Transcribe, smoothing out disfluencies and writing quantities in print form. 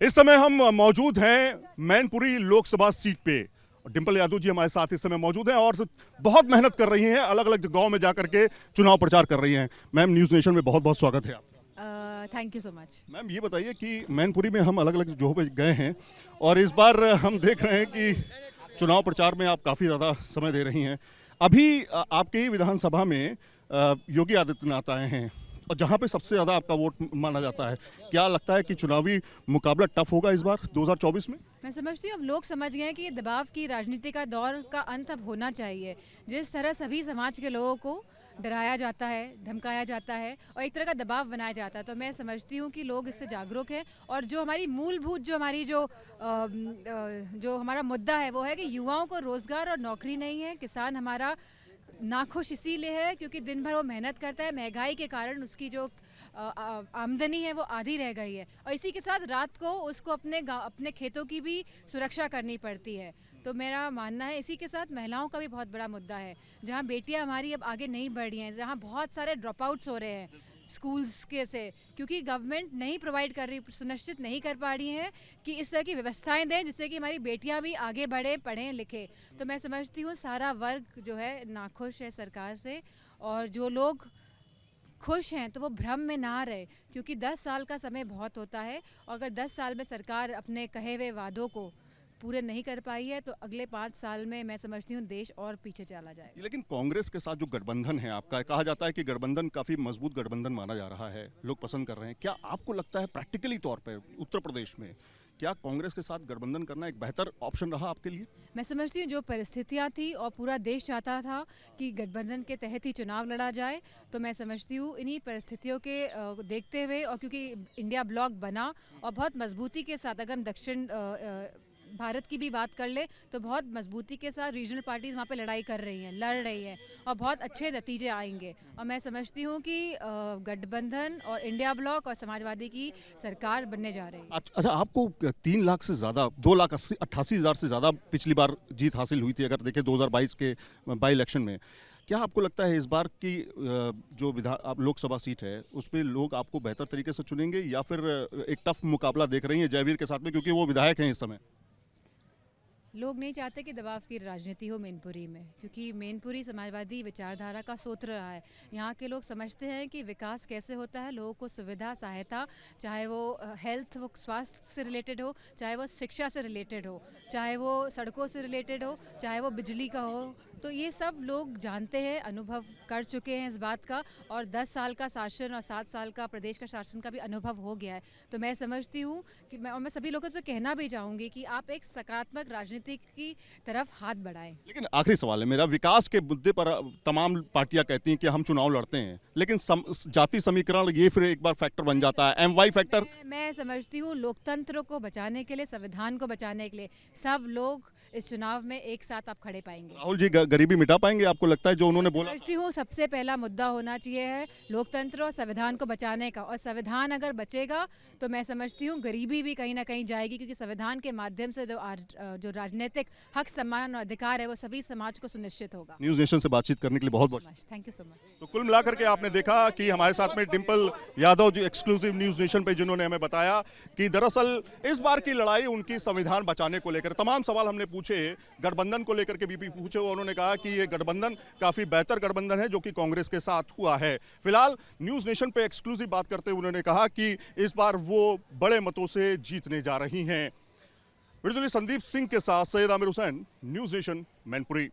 इस समय हम मौजूद हैं मैनपुरी लोकसभा सीट पे। डिंपल यादव जी हमारे साथ इस समय मौजूद हैं और बहुत मेहनत कर रही हैं, अलग अलग गांव में जाकर के चुनाव प्रचार कर रही हैं। मैम, न्यूज़ नेशन में बहुत बहुत स्वागत है आपका। Thank you so much. Ma'am, ये बताइए कि मैनपुरी में हम अलग अलग जगहों पे गए हैं और इस बार हम देख रहे हैं कि चुनाव प्रचार में आप काफ़ी ज़्यादा समय दे रही हैं। अभी आपके ही विधानसभा में योगी आदित्यनाथ आए हैं और जहाँ पे सबसे ज़्यादा आपका वोट माना जाता है, क्या लगता है कि चुनावी मुकाबला टफ होगा इस बार 2024 में? मैं समझती हूँ अब लोग समझ गए हैं कि ये दबाव की राजनीति का दौर का अंत अब होना चाहिए। जिस तरह सभी समाज के लोगों को डराया जाता है, धमकाया जाता है और एक तरह का दबाव बनाया जाता है, तो मैं समझती हूँ कि लोग इससे जागरूक हैं। और जो हमारी मूलभूत जो हमारा मुद्दा है वो है कि युवाओं को रोज़गार और नौकरी नहीं है। किसान हमारा नाखुश इसीलिए है क्योंकि दिन भर वो मेहनत करता है, महंगाई के कारण उसकी जो आमदनी है वो आधी रह गई है और इसी के साथ रात को उसको अपने खेतों की भी सुरक्षा करनी पड़ती है। तो मेरा मानना है इसी के साथ महिलाओं का भी बहुत बड़ा मुद्दा है, जहाँ बेटियाँ हमारी अब आगे नहीं बढ़ रही हैं, जहाँ बहुत सारे ड्रॉप आउट्स हो रहे हैं स्कूल्स के से, क्योंकि गवर्नमेंट नहीं प्रोवाइड कर रही, सुनिश्चित नहीं कर पा रही है कि इस तरह की व्यवस्थाएं दें जिससे कि हमारी बेटियां भी आगे बढ़े, पढ़ें लिखें। तो मैं समझती हूँ सारा वर्ग जो है नाखुश है सरकार से, और जो लोग खुश हैं तो वो भ्रम में ना रहे, क्योंकि 10 साल का समय बहुत होता है और अगर 10 साल में सरकार अपने कहे हुए वादों को पूरे नहीं कर पाई है तो अगले 5 साल में मैं समझती हूँ देश और पीछे चला जाएगा। लेकिन कांग्रेस के साथ जो गठबंधन है आपका, कहा जाता है कि गठबंधन काफ़ी मजबूत गठबंधन माना जा रहा है, लोग पसंद कर रहे हैं। क्या आपको लगता है प्रैक्टिकली तौर पर उत्तर प्रदेश में क्या कांग्रेस के साथ गठबंधन करना एक बेहतर ऑप्शन रहा आपके लिए? मैं समझती हूँ जो परिस्थितियाँ थी और पूरा देश चाहता था कि गठबंधन के तहत ही चुनाव लड़ा जाए, तो मैं समझती हूँ इन्हीं परिस्थितियों के देखते हुए, और क्योंकि इंडिया ब्लॉक बना और बहुत मजबूती के साथ, अगर हम दक्षिण भारत की भी बात कर ले तो बहुत मजबूती के साथ रीजनल पार्टीज वहाँ पे लड़ रही हैं और बहुत अच्छे नतीजे आएंगे। और मैं समझती हूँ कि गठबंधन और इंडिया ब्लॉक और समाजवादी की सरकार बनने जा रही है। अच्छा, आपको 3 लाख से ज़्यादा, 2,88,000 से ज़्यादा पिछली बार जीत हासिल हुई थी, अगर देखें 2022 के बाई इलेक्शन में। क्या आपको लगता है इस बार की जो लोकसभा सीट है उस पर लोग आपको बेहतर तरीके से चुनेंगे या फिर एक टफ मुकाबला देख रही हैं जयवीर के साथ में, क्योंकि वो विधायक हैं इस समय? लोग नहीं चाहते कि दबाव की राजनीति हो मैनपुरी में, क्योंकि मैनपुरी समाजवादी विचारधारा का सूत्र रहा है। यहाँ के लोग समझते हैं कि विकास कैसे होता है, लोगों को सुविधा, सहायता, चाहे वो हेल्थ, वो स्वास्थ्य से रिलेटेड हो, चाहे वो शिक्षा से रिलेटेड हो, चाहे वो सड़कों से रिलेटेड हो, चाहे वो बिजली का हो, तो ये सब लोग जानते हैं, अनुभव कर चुके हैं इस बात का। और 10 साल का शासन और 7 साल का प्रदेश का शासन का भी अनुभव हो गया है। तो मैं समझती हूँ कि मैं सभी लोगों से कहना भी चाहूँगी कि आप एक सकारात्मक राजनीति की तरफ हाथ बढ़ाएं। लेकिन आखिरी सवाल है मेरा, विकास के मुद्दे पर तमाम पार्टियां कहती हैं कि हम चुनाव लड़ते हैं, लेकिन जाति समीकरण ये फिर एक बार फैक्टर बन जाता है, MY फैक्टर। मैं समझती हूँ लोकतंत्र को बचाने के लिए, संविधान को बचाने के लिए सब लोग इस चुनाव में एक साथ आप खड़े पाएंगे। राहुल जी गरीबी मिटा पाएंगे, आपको लगता है, जो उन्होंने बोला? समझती हूँ सबसे पहला मुद्दा होना चाहिए है लोकतंत्र और संविधान को बचाने का, और संविधान अगर बचेगा तो मैं समझती हूँ गरीबी भी कहीं ना कहीं जाएगी, क्योंकि संविधान के माध्यम से जो राजनीतिक हक, सम्मान और अधिकार है वो सभी समाज को सुनिश्चित होगा। न्यूज़ नेशन से बातचीत करने के लिए बहुत बहुत थैंक यू सो मच। तो कुल मिलाकर के आपने देखा कि हमारे साथ में Dimple Yadav ji exclusive news nation पे, जिन्होंने हमें बताया कि दरअसल इस बार की लड़ाई उनकी संविधान बचाने को लेकर। तमाम सवाल हमने पूछे, गठबंधन को लेकर के भी पूछे, उन्होंने कहा कि ये गठबंधन काफी बेहतर गठबंधन है जो कि कांग्रेस के साथ हुआ है। फिलहाल न्यूज़ नेशन पे एक्सक्लूसिव बात करते हुए उन्होंने कहा कि इस बार वो बड़े मतों से जीतने जा रही हैं। संदीप सिंह के साथ सैयद आमिर हुसैन, न्यूज़ नेशन, मैनपुरी।